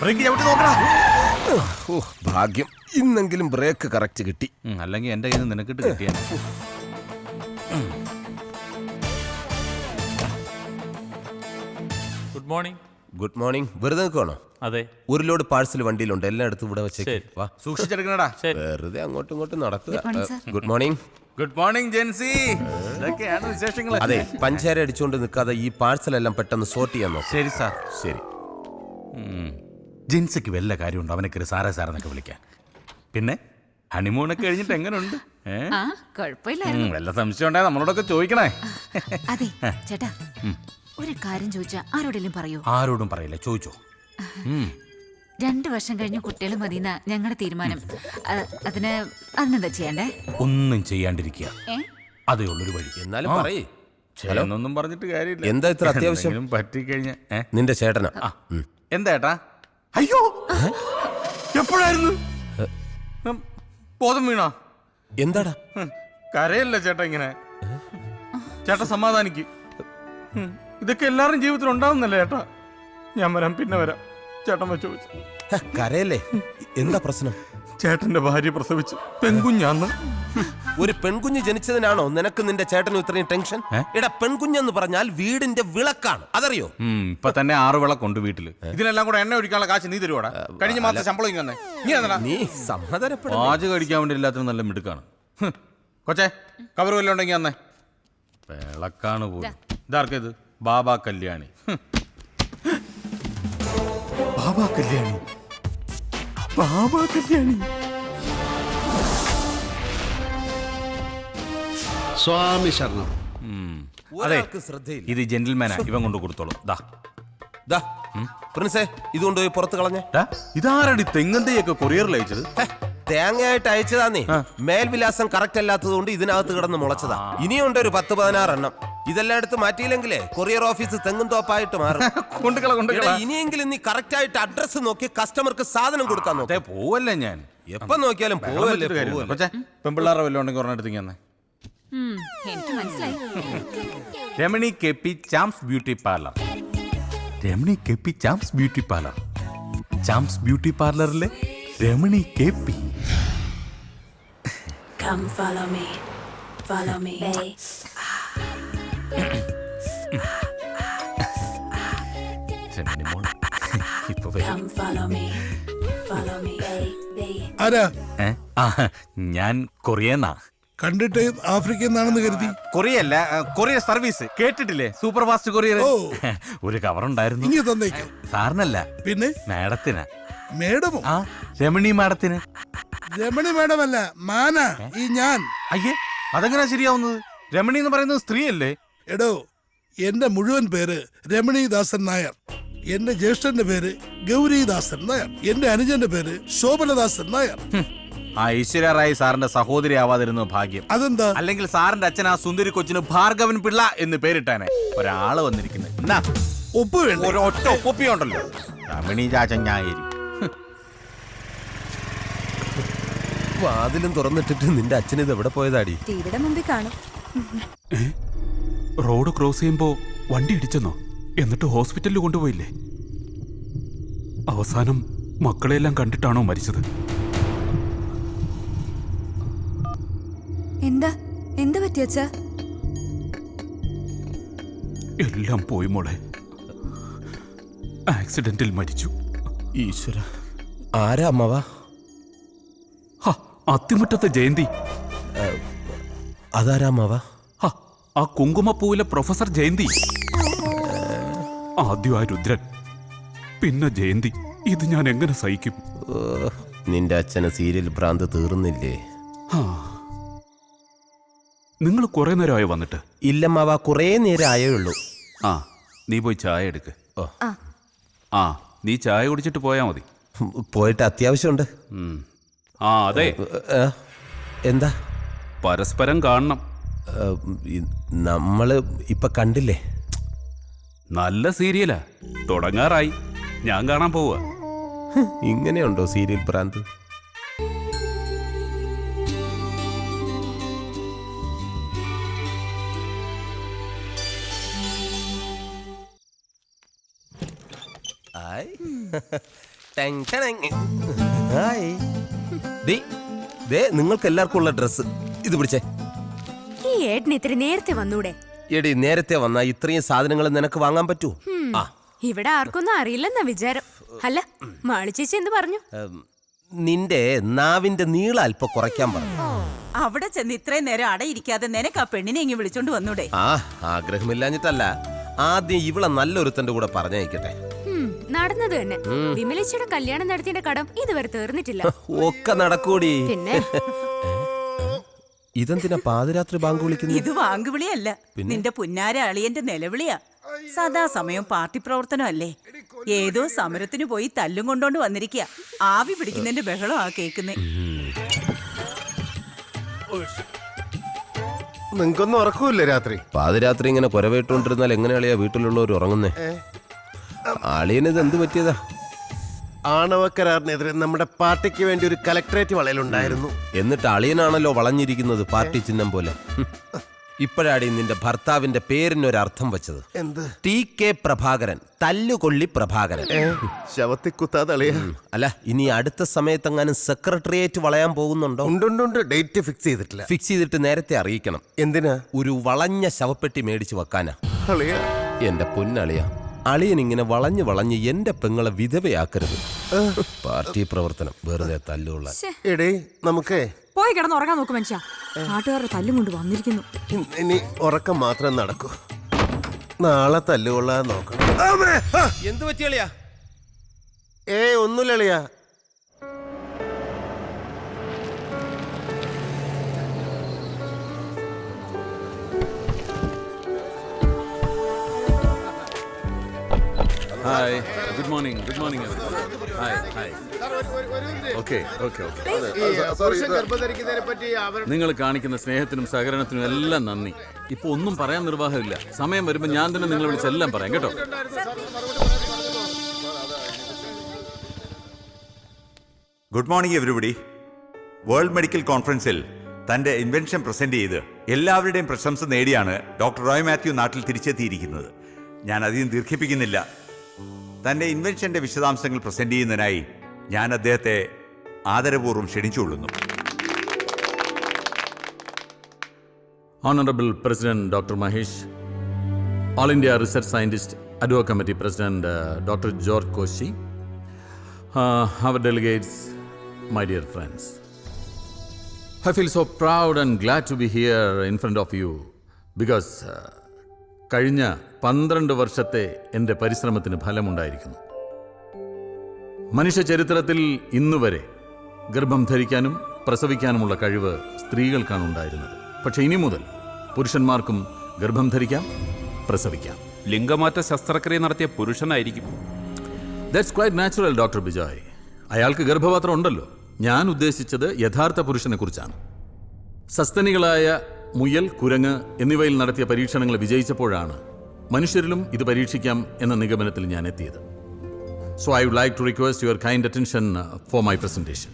Break ചവിട്ടി നോക്കടാ. ഭാഗ്യം, ഇന്നെങ്കിലും ബ്രേക്ക് കറക്റ്റ് കിട്ടി. അല്ലെങ്കിൽ എന്റെ കയ്യിൽ നിന്ന് നിനക്കിട്ട് കിട്ടിയ. Good morning. Good morning. വെറുതെ നിൽക്കുവാണോ? അതെ. ഒരു ലോഡ് പാഴ്സൽ വണ്ടിയിലുണ്ട്, എല്ലായിടത്തും ഇവിടെ വെച്ചേക്ക്. ശരി. വാ, സൂക്ഷിച്ചെടുക്കണടാ. വെറുതെ അങ്ങോട്ടും ഇങ്ങോട്ടും നടക്കുക. Good morning. Good morning Jency. ഇതൊക്കെയാണ് വിശേഷങ്ങൾ. അതെ, പഞ്ചാര അടിച്ചുകൊണ്ട് നിൽക്കാതെ ഈ പാഴ്സൽ എല്ലാം പെട്ടെന്ന് സോർട്ട് ചെയ്യാൻ നോക്കാം. ശരി സാർ. ശരി. ജിൻസിക്ക് വല്ല കാര്യമുണ്ടോ അവനൊക്കെ സാറേ സാറെന്നൊക്കെ വിളിക്കാൻ? പിന്നെ ഹണിമൂണൊക്കെ കഴിഞ്ഞിട്ട് എങ്ങനെയുണ്ട്? വല്ല സംശയം ഉണ്ടായ നമ്മളോടൊക്കെ ചോദിക്കണേ. അതെ ചേട്ടാ, ഒരു കാര്യം ചോദിച്ചാ ആരോടെങ്കിലും പറയൂ? ആരോടും പറയില്ല, ചോദിച്ചോ. 2 വർഷം കഴിഞ്ഞ് കുട്ടികൾ മതിയെന്ന ഞങ്ങളുടെ തീരുമാനം. അതിനെന്താ ചെയ്യണ്ടേ? ഒന്നും ചെയ്യാണ്ടിരിക്കുക, അതേ ഉള്ളൊരു വഴി. എന്നാലും പറയേ. എന്നൊന്നും പറഞ്ഞിട്ട് കാര്യമില്ല. എന്താ ഇത്ര അത്യാവശ്യം? പറ്റിക്കഴിഞ്ഞ നിന്റെ ചേട്ടനാ. എന്താ ഏട്ടാ? അയ്യോ, എപ്പോഴായിരുന്നു ബോധം വീണാ? എന്താടാ? കരയല്ല ചേട്ടാ ഇങ്ങനെ. ചേട്ടാ സമാധാനിക്ക്. ഇതൊക്കെ എല്ലാവരും ജീവിതത്തിൽ ഉണ്ടാവുന്നല്ലേ ചേട്ടാ. ഞാൻ വരാം, പിന്നെ വരാം. ചേട്ടൻ വെച്ചു. കരയല്ലേ? എന്താ പ്രശ്നം? ചേട്ടന്റെ ഭാര്യ പ്രസവിച്ച് പെൺകുഞ്ഞാന്ന്. ഒരു പെൺകുഞ്ഞ് ജനിച്ചതിനാണോ നിനക്ക് നിന്റെ ചേട്ടനും ഇത്രയും ടെൻഷൻ? എടാ, പെൺകുഞ്ഞെന്ന് പറഞ്ഞാൽ വീടിന്റെ വിളക്കാണ്, അതറിയോ? ഇപ്പൊ തന്നെ 6 വിളക്കുണ്ട് വീട്ടില്. ഇതിനെല്ലാം കൂടെ എണ്ണ ഒഴിക്കാനുള്ള കാശ് നീ തരുവാടാ? കഴിഞ്ഞ മാസം ശമ്പളം ഇങ്ങനെ നീ സമാധാനപ്പെടും. പാചകം കഴിക്കാൻ വേണ്ടി എല്ലാത്തിനും നല്ല മിടുക്കാണ്. കൊച്ചേ, കവർ വല്ലതും ഉണ്ടെങ്കിൽ അന്നേ. വിളക്കാണ് പോലും. ഇതാർക്കേത്? ബാബാ കല്യാണി. ബാബാ കല്യാണി, ബാബാ കല്യാണി. സ്വാമി ശരണം. അതെ, ശ്രദ്ധയില്ല. ഇത് ജെന്റിൽമാനാ, ഇവൻ കൊണ്ട് കൊടുത്തോളൂ. പ്രിൻസേ, ഇതുകൊണ്ട് പോയി പുറത്ത് കളഞ്ഞേ. ഇതാരടി തെങ്ങന്തയൊക്കെ കൊറിയറിൽ അയച്ചത്? തേങ്ങയായിട്ട് അയച്ചതാന്നേ. മേൽവിലാസം കറക്റ്റ് അല്ലാത്തത് കൊണ്ട് ഇതിനകത്ത് കിടന്ന് മുളച്ചതാ. ഇനിയുണ്ട് ഒരു 10-16 എണ്ണം. ഇതെല്ലാം എടുത്ത് മാറ്റിയില്ലെങ്കിലേ കൊറിയർ ഓഫീസ് തെങ്ങും തോപ്പായിട്ട് മാറും. ഇനിയെങ്കിലും നീ കറക്റ്റ് ആയിട്ട് അഡ്രസ് നോക്കി കസ്റ്റമർക്ക് സാധനം കൊടുക്കാൻ നോക്കേ. പോവല്ലേ ഞാൻ എപ്പോ നോക്കിയാലും പോവല്ലേ. പെമ്പിള്ളാറ വല്ലതും ഉണ്ടെങ്കിൽ ഒരെണ്ണെടുത്തിങ്ങ. എനിക്ക് മനസ്സിലായി. Ramani KP charms beauty parlour. Ramani KP charms beauty parlour. Charms beauty പാർലറിലെ Ramani KP. Come follow me, follow me. Come follow me, follow me. ആരാ? ഞാൻ കൊറിയന്നാ. കണ്ടിട്ട് ആഫ്രിക്കയിൽ നിന്നാണെന്ന് കരുതി. കൊറിയല്ല, കൊറിയർ സർവീസ് കേട്ടിട്ടില്ലേ? Super fast courier. ഒരു കവർ ഉണ്ടായിരുന്നു. ഇനി തന്നേക്കാം. സാറിനല്ല, പിന്നെ മാഡത്തിനാ. മേഡമോ? രമണി മാഡത്തിന്. രമണി മേഡമല്ല, മാന ഈ ഞാൻ. അയ്യേ, അതെങ്ങനാ ശരിയാവുന്നത്? രമണി എന്ന് പറയുന്നത് സ്ത്രീയല്ലേ? എടോ, എന്റെ മുഴുവൻ പേര് രമണീദാസൻ നായർ. എന്റെ ജ്യേഷ്ഠന്റെ പേര് ഗൗരീദാസൻ നായർ. എന്റെ അനുജന്റെ പേര് ശോഭനദാസൻ നായർ. ആ ഐശ്വര്യ റായ് സാറിന്റെ സഹോദരി ആവാതിരുന്നു ഭാഗ്യം. അതെന്താ? അല്ലെങ്കിൽ സാറിന്റെ അച്ഛൻ ആ സുന്ദരി കൊച്ചിന് ഭാർഗവൻ പിള്ള എന്ന് പേരിട്ടാനെ. ഒരാള് വന്നിരിക്കുന്നത്. എന്നാ ഒപ്പ് വേണ്ട? ഒറ്റ ഒപ്പിയുണ്ടല്ലോ. രമണി ചാച്ചൻ ഞായരി. വാതിലും തുറന്നിട്ടിട്ട് നിന്റെ അച്ഛൻ ഇത് എവിടെ പോയതാടി? ടിവിയുടെ മുമ്പിൽ കാണും. റോഡ് ക്രോസ് ചെയ്യുമ്പോ വണ്ടി ഇടിച്ചെന്നോ? എന്നിട്ട് ഹോസ്പിറ്റലിൽ കൊണ്ടുപോയില്ലേ? അവസാനം മക്കളെല്ലാം കണ്ടിട്ടാണോ മരിച്ചത്? എന്താ പറ്റിയച്ചാ? എല്ലാം പോയി മോളെ. ആക്സിഡന്റിൽ മരിച്ചു. ഈശ്വര, ആരാ അമ്മവാ? അത്തിമുറ്റത്തെ ജയന്തി. അതാരാ അമ്മവാ? ആ കുങ്കുമപ്പൂവിലെ പ്രൊഫസർ ജയന്തി. ആദ്യം ആ രുദ്രൻ, പിന്നെ ജയന്തി. ഇത് ഞാൻ എങ്ങനെ സഹിക്കും? നിന്റെ അച്ഛന് സീരിയൽ ഭ്രാന്ത് തീർന്നില്ലേ? നിങ്ങൾ കുറെ നേരമായി വന്നിട്ട്? ഇല്ലമ്മാവാ, കുറേ നേരം ആയേ ഉള്ളൂ. നീ പോയി ചായ എടുക്ക്. നീ ചായ കുടിച്ചിട്ട് പോയാ മതി. പോയിട്ട് അത്യാവശ്യമുണ്ട്. അതെ. എന്താ? പരസ്പരം കാണണം. നമ്മള് ഇപ്പൊ കണ്ടില്ലേ? നല്ല സീരിയലാ, തുടങ്ങാറായി. ഞാൻ കാണാൻ പോവാ. ഇങ്ങനെയുണ്ടോ സീരിയൽ ഭ്രാന്ത്? ടെങ് ടെങ്. ഹായ്. ദേ നിങ്ങൾക്ക് എല്ലാവർക്കും ഉള്ള ഡ്രസ്സ് ഇത് പിടിച്ചേ. ഈ ഏട്ടന് ഇത്തിരി നേരത്തെ വന്നൂടെ? എടി നേരത്തെ വന്നാ ഇത്രയും സാധനങ്ങൾ നിനക്ക് വാങ്ങാൻ പറ്റൂ? ആ ഇവിടെ ആർക്കൊന്നും അറിയില്ലെന്നാ വിചാരം. അല്ല, മാളി ചേച്ചി എന്ത് പറഞ്ഞു? നിന്റെ നാവിന്റെ നീളം അല്പം കുറയ്ക്കാൻ പറഞ്ഞു. അവിടെ ചെന്ന് ഇത്രയും നേരം അടയിരിക്കാതെ നിനക്ക് ആ പെണ്ണിനെ ഇങ്ങ് വിളിച്ചോണ്ട് വന്നൂടെ? ആ ആഗ്രഹമില്ലാഞ്ഞിട്ടല്ല, ആദ്യം ഇവളെ നല്ലൊരുത്തന്റെ കൂടെ പറഞ്ഞയക്കട്ടെ. നടന്നത് തന്നെ. വിമലേച്ചിയുടെ കല്യാണം നടത്തിയ കടം ഇതുവരെ തീർന്നിട്ടില്ല. ഒക്കെ നടക്കൂടി. പിന്നെ ഇതെന്തിനാ പാതിരാത്രി ബാങ്ക് വിളിക്കുന്നത്? ഇത് വാങ്കുവിളിയല്ല, നിന്റെ പുന്നാര അളിയന്റെ നിലവിളിയാ. സദാസമയം പാർട്ടി പ്രവർത്തനം അല്ലേ? ഏതോ സമരത്തിന് പോയി തല്ലും കൊണ്ടോണ്ട് വന്നിരിക്കുക. ആവി പിടിക്കുന്നതിന്റെ ബഹളം ആ കേക്കുന്നേ. നിങ്ങൾക്കൊന്നും ഉറക്കൂല്ലേ രാത്രി? പാതിരാത്രി ഇങ്ങനെ കുരവേട്ടുകൊണ്ടിരുന്നാൽ എങ്ങനെയാളിയാ വീട്ടിലുള്ളവർ ഉറങ്ങുന്നേ? അളിയനിത് എന്ത് പറ്റിയതാ? ആണവ കരാറിനെതിരെ നമ്മുടെ പാർട്ടിക്ക് വേണ്ടി ഒരു കലക്ടറേറ്റ് വളയലുണ്ടായിരുന്നു. എന്നിട്ട് അളിയനാണല്ലോ വളഞ്ഞിരിക്കുന്നത് പാർട്ടി ചിഹ്നം പോലെ. ഇപ്പോഴാടി നിന്റെ ഭർത്താവിന്റെ പേരിനൊരർത്ഥം വെച്ചത്. എന്ത്? TK പ്രഭാകരൻ, തല്ലുകൊള്ളി പ്രഭാകരൻ. ശവത്തി കുത്താതെ അളിയ. അല്ല, ഇനി അടുത്ത സമയത്തെങ്ങാനും സെക്രട്ടേറിയറ്റ് വളയാൻ പോകുന്നുണ്ടോ? ഉണ്ട്. ഡേറ്റ് ഫിക്സ് ചെയ്തിട്ടില്ല. ഫിക്സ് ചെയ്തിട്ട് നേരത്തെ അറിയിക്കണം. എന്തിനാ? ഒരു വളഞ്ഞ ശവപ്പെട്ടി മേടിച്ചു വെക്കാനാ. അളിയ, എന്റെ പൊന്നളിയ, അളിയൻ ഇങ്ങനെ വളഞ്ഞ് എന്റെ പെങ്ങളെ വിധവയാക്കരുത്. പാർട്ടി പ്രവർത്തനം വെറുതെ തല്ലുള്ള. എടേ നമുക്കേ പോയി കിടന്ന് ഉറങ്ങാൻ നോക്കും മനുഷ്യ. നാട്ടുകാരുടെ തല്ലും കൊണ്ട് വന്നിരിക്കുന്നു. ഇനി ഉറക്കം മാത്രം നടക്കൂ. നാളെ തല്ലുകൊള്ളാൻ നോക്കണം. എന്ത് പറ്റിയളിയാ? ഒന്നുമില്ല അളിയ. Hi, good morning. Hi. Okay. നിങ്ങൾ കാണിക്കുന്ന സ്നേഹത്തിനും സഹകരണത്തിനും എല്ലാം നന്ദി. ഇപ്പൊ ഒന്നും പറയാൻ നിർവാഹമില്ല. സമയം വരുമ്പോൾ ഞാൻ തന്നെ നിങ്ങളെ വിളിച്ചെല്ലാം പറയാം കേട്ടോ. Good morning everybody. World medical കോൺഫറൻസിൽ തൻ്റെ ഇൻവെൻഷൻ പ്രസന്റ് ചെയ്ത് എല്ലാവരുടെയും പ്രശംസ നേടിയാണ് ഡോക്ടർ റോയ് മാത്യു നാട്ടിൽ തിരിച്ചെത്തിയിരിക്കുന്നത്. ഞാൻ അധികം ദീർഘിപ്പിക്കുന്നില്ല. തൻ്റെ ഇൻവെൻഷൻ്റെ വിശദാംശങ്ങൾ പ്രസന്റ് ചെയ്യുന്നതിനായി ഞാൻ അദ്ദേഹത്തെ ആദരപൂർവ്വം ക്ഷണിച്ചുകൊള്ളുന്നു. Honorable President Dr. Mahesh, All India Research Scientist Advo Committee President Dr. George Koshi, our delegates, my dear friends. I feel so proud and glad to be here in front of you because കഴിഞ്ഞ 12 വർഷത്തെ എൻ്റെ പരിശ്രമത്തിന് ഫലമുണ്ടായിരിക്കുന്നു. മനുഷ്യ ചരിത്രത്തിൽ ഇന്നുവരെ ഗർഭം ധരിക്കാനും പ്രസവിക്കാനുമുള്ള കഴിവ് സ്ത്രീകൾക്കാണ് ഉണ്ടായിരുന്നത്. പക്ഷെ ഇനി മുതൽ പുരുഷന്മാർക്കും ഗർഭം ധരിക്കാം, പ്രസവിക്കാം. ലിംഗമാറ്റ ശസ്ത്രക്രിയ നടത്തിയ പുരുഷനായിരിക്കും. That's quite natural doctor Bijoy. അയാൾക്ക് ഗർഭപാത്രം ഉണ്ടല്ലോ. ഞാൻ ഉദ്ദേശിച്ചത് യഥാർത്ഥ പുരുഷനെ കുറിച്ചാണ്. സസ്തനികളായ മുയൽ, കുരങ്ങ് എന്നിവയിൽ നടത്തിയ പരീക്ഷണങ്ങൾ വിജയിച്ചപ്പോഴാണ് മനുഷ്യരിലും ഇത് പരീക്ഷിക്കാം എന്ന നിഗമനത്തിൽ ഞാൻ എത്തിയത്. So I would like to request your kind attention for my presentation.